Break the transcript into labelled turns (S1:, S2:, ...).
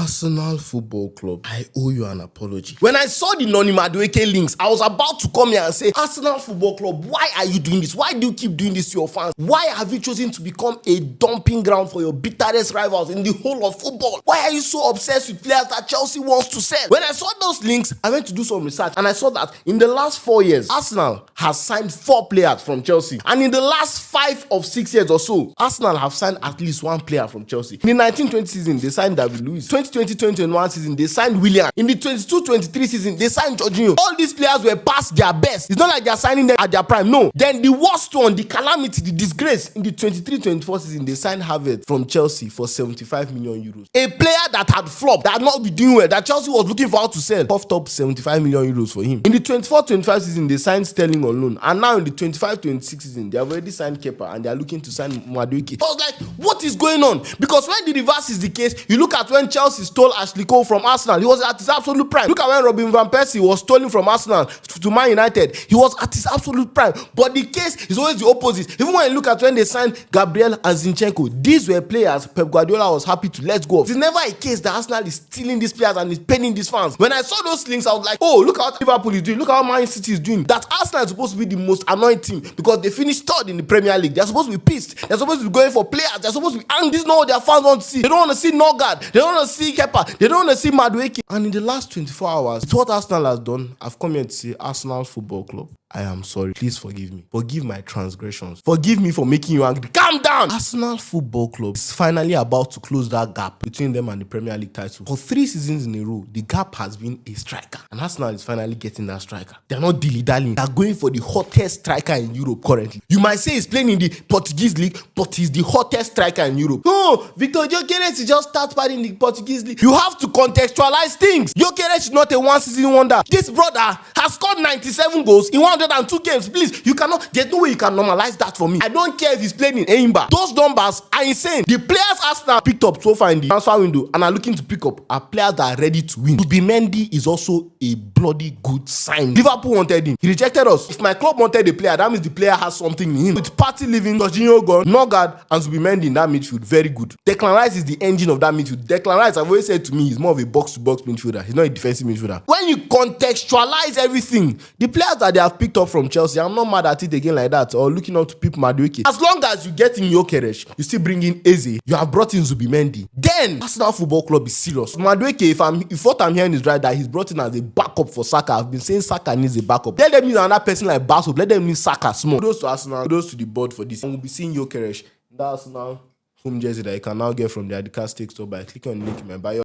S1: Arsenal Football Club, I owe you an apology. When I saw the Noni Madueke links, I was about to come here and say, Arsenal Football Club, why are you doing this? Why do you keep doing this to your fans? Why have you chosen to become a dumping ground for your bitterest rivals in the whole of football? Why are you so obsessed with players that Chelsea wants to sell? When I saw those links, I went to do some research and I saw that in the last 4 years, Arsenal has signed 4 players from Chelsea. And in the last 5 of 6 years or so, Arsenal have signed at least 1 player from Chelsea. In the 1920 season, they signed David Luiz. 2020-2021 season, they signed Willian. In the 22-23 season, they signed Jorginho. All these players were past their best. It's not like they're signing them at their prime. No. Then the worst one, the calamity, the disgrace, in the 23-24 season, they signed Havertz from Chelsea for 75 million euros. A player that had flopped, that had not been doing well, that Chelsea was looking for how to sell, puffed up 75 million euros for him. In the 24-25 season, they signed Sterling on loan. And now in the 25-26 season, they have already signed Kepa and they are looking to sign Madueke. I was like, what is going on? Because when the reverse is the case, you look at when Chelsea stole Ashley Cole from Arsenal, he was at his absolute prime. Look at when Robin Van Persie was stolen from Arsenal to Man United, he was at his absolute prime. But the case is always the opposite. Even when you look at when they signed Gabriel and Zinchenko, these were players Pep Guardiola was happy to let go of. It's never a case that Arsenal is stealing these players and is paying these fans. When I saw those links, I was like, oh, look how Liverpool is doing, look how Man City is doing. That Arsenal is supposed to be the most annoying team because they finished third in the Premier League. They're supposed to be pissed. They're supposed to be going for players. They're supposed to be, and this is not what their fans want to see. They don't want to see Norgard. They don't want to see Kepa. They don't want to see Madueke. And in the last 24 hours, it's what Arsenal has done. I've come here to say, Arsenal Football Club, I am sorry. Please forgive me. Forgive my transgressions. Forgive me for making you angry. Calm down! Arsenal Football Club is finally about to close that gap between them and the Premier League title. For 3 seasons in a row, the gap has been a striker. And Arsenal is finally getting that striker. They're not dilly-dallying. They're going for the hottest striker in Europe currently. You might say he's playing in the Portuguese league, but he's the hottest striker in Europe. No! Victor Gyökeres is just start playing in the Portuguese league. You have to contextualize things. Gyökeres is not a one-season wonder. This brother has scored 97 goals in 102 games. Please, you cannot, there's no way you can normalize that for me. I don't care if he's playing in Eimba. Those numbers are insane. The players Arsenal picked up so far in the transfer window and are looking to pick up are players that are ready to win. Zubimendi is also a bloody good sign. Liverpool wanted him. He rejected us. If my club wanted a player, that means the player has something in him. With Partey leaving, Jorginho gone, Norgard and Zubimendi in that midfield, very good. Declan Rice is the engine of that midfield. Declan Rice, I've always said to me, he's more of a box-to-box midfielder. He's not a defensive midfielder. When you contextualize everything, the players that they have picked up from Chelsea, I'm not mad at it again like that or looking up to Pep Madueke. As long as you get in Gyökeres, you still bring in Eze, you have brought in Zubimendi, then Arsenal Football Club is serious. Madueke, if what I'm hearing is right, that he's brought in as a backup for Saka. I've been saying Saka needs a backup. Let them use another person like Basso. Let them use Saka small. Kudos to Arsenal, kudos to the board for this. And we'll be seeing Gyökeres. That's now home jersey that you can now get from the Adidas Steak store by clicking on the link in my bio.